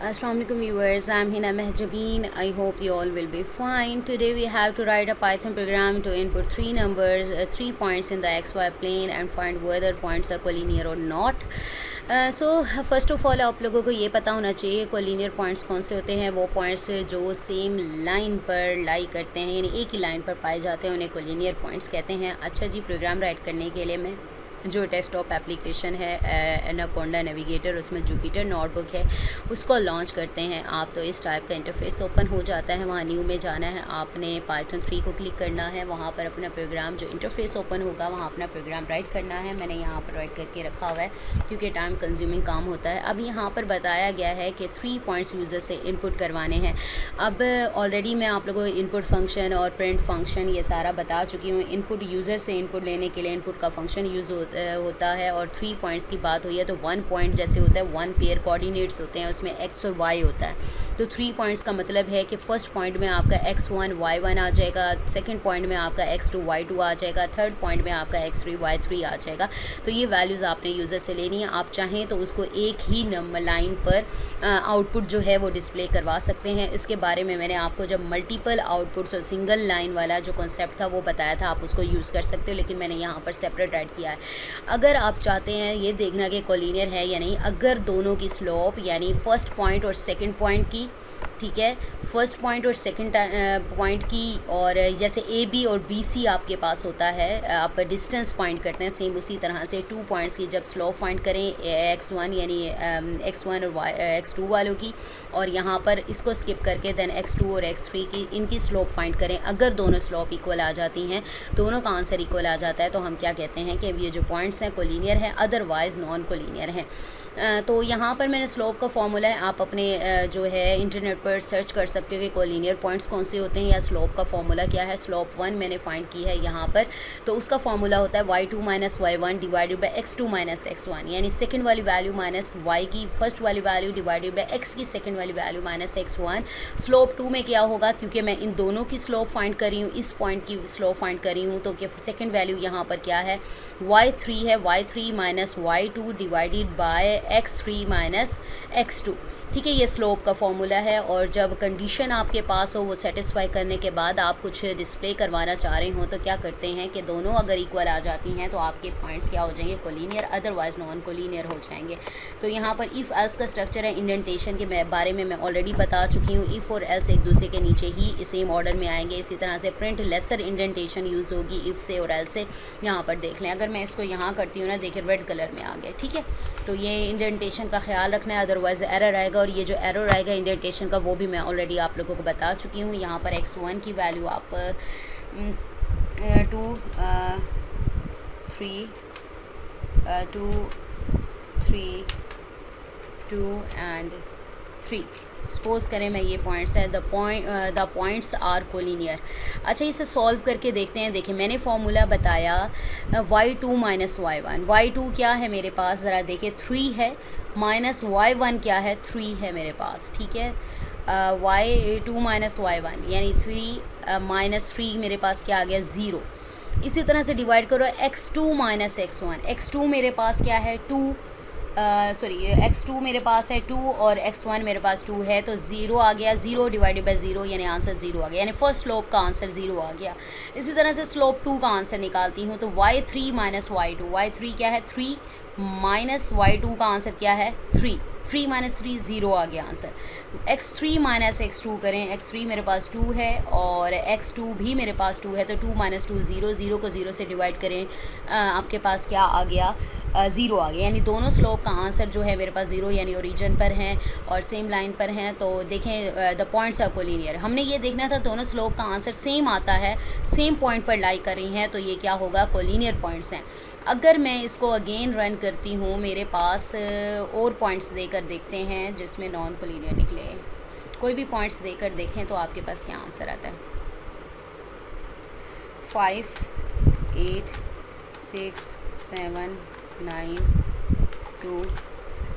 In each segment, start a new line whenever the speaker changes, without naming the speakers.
Assalamualaikum viewers, I'm Hina Mehjabeen. I hope you all will be fine. Today we have to write a Python program to input three numbers, 3 points in the xy plane and find whether points are collinear or not. So first of all आप लोगों को ये पता होना चाहिए collinear points कौन से होते हैं। वो पॉइंट्स जो सेम लाइन पर लाई करते हैं, यानी एक ही लाइन पर पाए जाते हैं, उन्हें कोलिनियर पॉइंट्स कहते हैं। अच्छा जी, प्रोग्राम राइट करने के लिए मैं जो डेस्कटॉप एप्लीकेशन है एनाकोंडा नेविगेटर, उसमें जुपिटर नोटबुक है, उसको लॉन्च करते हैं आप तो इस टाइप का इंटरफेस ओपन हो जाता है। वहाँ न्यू में जाना है, आपने पाइथन 3 को क्लिक करना है। वहाँ पर अपना प्रोग्राम जो इंटरफेस ओपन होगा वहाँ अपना प्रोग्राम राइट करना है। मैंने यहाँ पर राइट करके रखा हुआ है क्योंकि टाइम कंज्यूमिंग काम होता है। अब यहाँ पर बताया गया है कि 3 पॉइंट्स यूज़र से इनपुट करवाने हैं। अब ऑलरेडी मैं आप लोगों को इनपुट फंक्शन और प्रिंट फंक्शन ये सारा बता चुकी हूँ। इनपुट यूज़र से इनपुट लेने के लिए इनपुट का फंक्शन यूज़ होता है। और 3 पॉइंट्स की बात हुई है तो 1 पॉइंट जैसे होता है 1 पेयर कोऑर्डिनेट्स होते हैं, उसमें x और y होता है। तो 3 पॉइंट्स का मतलब है कि फर्स्ट पॉइंट में आपका x1 y1 आ जाएगा, सेकंड पॉइंट में आपका x2 y2 आ जाएगा, थर्ड पॉइंट में आपका x3 y3 आ जाएगा। तो ये वैल्यूज़ आपने यूज़र से लेनी है। आप चाहें तो उसको एक ही लाइन पर आउटपुट जो है वो डिस्प्ले करवा सकते हैं। इसके बारे में मैंने आपको जब मल्टीपल आउटपुट्स और सिंगल लाइन वाला जो कॉन्सेप्ट था वो बताया था, आप उसको यूज़ कर सकते हो, लेकिन मैंने यहाँ पर सेपरेट राइट किया है। अगर आप चाहते हैं ये देखना कि कोलिनियर है या नहीं, अगर दोनों की स्लोप यानी फ़र्स्ट पॉइंट और सेकंड पॉइंट की, ठीक है, फर्स्ट पॉइंट और सेकंड पॉइंट की, और जैसे ए बी और बी सी आपके पास होता है, आप डिस्टेंस फाइंड करते हैं, सेम उसी तरह से 2 पॉइंट्स की जब स्लोप फाइंड करें x1 यानी x1 और x2 वालों की, और यहाँ पर इसको स्किप करके देन x2 और x3 की, इनकी स्लोप फाइंड करें। अगर दोनों स्लोप इक्वल आ जाती हैं, दोनों का आंसर इक्वल आ जाता है, तो हम क्या कहते हैं कि ये जो पॉइंट्स हैं कोलिनियर है, अदरवाइज़ नॉन कोलिनियर हैं। तो यहाँ पर मैंने स्लोप का फॉर्मूला है, आप अपने जो है इंटरनेट पर सर्च कर सकते हो कि कोलिनियर पॉइंट्स कौन से होते हैं या स्लोप का फॉर्मूला क्या है। स्लोप 1 मैंने फाइंड की है यहाँ पर, तो उसका फॉर्मूला होता है y2 minus y1 divided by x2 minus x1, यानी सेकंड वाली वैल्यू माइनस y की फर्स्ट वाली वैल्यू डिवाइडेड बाई x की सेकंड वाली वैल्यू माइनस x1। स्लोप 2 में क्या होगा, क्योंकि मैं इन दोनों की स्लोप फाइंड कर रही हूँ, इस पॉइंट की स्लोप फाइंड कर रही हूँ, तो कि सेकंड वैल्यू यहाँ पर क्या है, y3 है, y3 minus y2 divided by x3 minus x2। ठीक है, ये स्लोप का फॉर्मूला है। और जब कंडीशन आपके पास हो, वो सेटिस्फाई करने के बाद आप कुछ डिस्प्ले करवाना चाह रहे हो, तो क्या करते हैं कि दोनों अगर इक्वल आ जाती हैं तो आपके पॉइंट्स क्या हो जाएंगे, कोलिनियर, अदरवाइज नॉन कोलिनियर हो जाएंगे। तो यहाँ पर इफ़ एल्स का स्ट्रक्चर है, इंडेंटेशन के बारे में मैं ऑलरेडी बता चुकी हूँ। इफ़ और एल्स एक दूसरे के नीचे ही सेम ऑर्डर में आएंगे। इसी तरह से प्रिंट लेसर इंडेंटेशन यूज़ होगी इफ़ से और एल्स से। यहाँ पर देख लें, अगर मैं इसको यहाँ करती हूँ ना, देखिए रेड कलर में आ गया, ठीक है। तो ये इंडेंटेशन का ख्याल रखना है, अदरवाइज़ एरर आएगा। और ये जो एरर आएगा इंडेंटेशन का, वो भी मैं ऑलरेडी आप लोगों को बता चुकी हूँ। यहाँ पर x1 की वैल्यू आप 2 3 2 एंड 3 सपोज करें मैं, ये पॉइंट्स है, द पॉइंट्स आर कोलिनियर। अच्छा, इसे सॉल्व करके देखते हैं। देखिए, मैंने फार्मूला बताया y2 माइनस y1। y2 क्या है मेरे पास, ज़रा देखिए 3 है, माइनस y1 क्या है, 3 है मेरे पास, ठीक है। y2 माइनस y1 यानी 3 माइनस 3 मेरे पास क्या आ गया, 0। इसी तरह से डिवाइड करो x2 माइनस x1। x2 मेरे पास क्या है, 2, सॉरी x2 मेरे पास है 2 और x1 मेरे पास 2 है, तो 0 आ गया। 0 डिवाइडेड बाई 0 यानी आंसर 0 आ गया, यानी फर्स्ट स्लोप का आंसर 0 आ गया। इसी तरह से स्लोप 2 का आंसर निकालती हूँ, तो y3 माइनस y2, y3 क्या है 3 माइनस y2 का आंसर क्या है 3 माइनस 3 0 आ गया आंसर। x3 माइनस x2 करें, x3 मेरे पास 2 है और x2 भी मेरे पास 2 है, तो 2 माइनस 2 0, 0 को 0 से डिवाइड करें, आपके पास क्या आ गया, 0 आ गया। यानी दोनों स्लोप का आंसर जो है मेरे पास 0 यानी ओरिजिन पर हैं और सेम लाइन पर हैं। तो देखें, द पॉइंट्स आर कोलिनियर। हमने ये देखना था दोनों स्लोप का आंसर सेम आता है, सेम पॉइंट पर लाई कर रही हैं, तो ये क्या होगा, कोलिनियर पॉइंट्स हैं। अगर मैं इसको अगेन रन करती हूँ, मेरे पास और पॉइंट्स देकर देखते हैं जिसमें नॉन कोलिनियर निकले। कोई भी पॉइंट्स देकर देखें तो आपके पास क्या आंसर आता है, 5 8 6 7 9 2।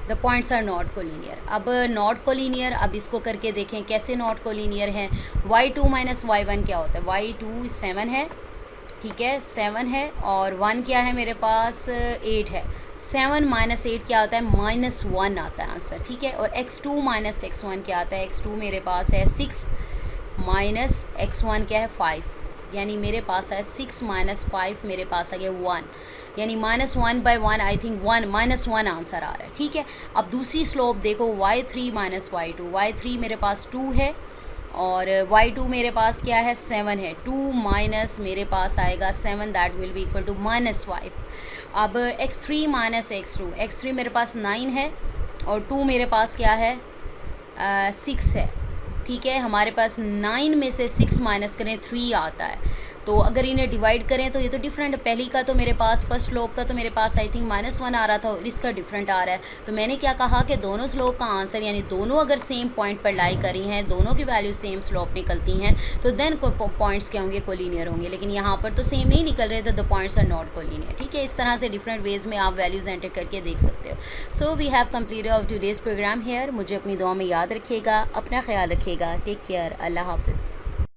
The points are not collinear. अब नॉट कोलिनियर, अब इसको करके देखें कैसे नॉट कोलिनियर है। y2 माइनस y1 क्या होता है, y2 7 है, ठीक है, 7 है और 1 क्या है मेरे पास 8 है, 7 माइनस 8 क्या आता है, -1 आता है आंसर, ठीक है। और x2 माइनस x1 क्या आता है, x2 मेरे पास है 6 माइनस x1 क्या है 5, यानी मेरे पास है 6 माइनस 5, मेरे पास आ गया 1, यानी -1/1 आई थिंक -1 आंसर आ रहा है, ठीक है। अब दूसरी स्लोप देखो y3 माइनस y2, y3 मेरे पास 2 है और y2 मेरे पास क्या है 7 है, 2 माइनस मेरे पास आएगा 7, that will be equal to -5। अब x3 माइनस x3 मेरे पास 9 है और 2 मेरे पास क्या है 6 है, ठीक है। हमारे पास 9 में से 6 माइनस करें 3 आता है, तो अगर इन्हें डिवाइड करें तो ये तो डिफरेंट है। पहली का तो मेरे पास फर्स्ट स्लोप का तो मेरे पास आई थिंक -1 आ रहा था और इसका डिफरेंट आ रहा है। तो मैंने क्या कहा कि दोनों स्लोप का आंसर यानी दोनों अगर सेम पॉइंट पर लाई करी हैं, दोनों की वैल्यू सेम स्लोप निकलती हैं, तो देन पॉइंट्स क्या होंगे, कोलिनियर होंगे। लेकिन यहाँ पर तो सेम नहीं निकल रहे, तो the points are not collinear, ठीक है। इस तरह से डिफरेंट वेज में आप वैल्यूज़ एंटर करके देख सकते हो। So we have completed of today's program here. मुझे अपनी दुआ में याद रखिएगा, अपना ख्याल रखिएगा, टेक केयर, अल्लाह हाफिज़।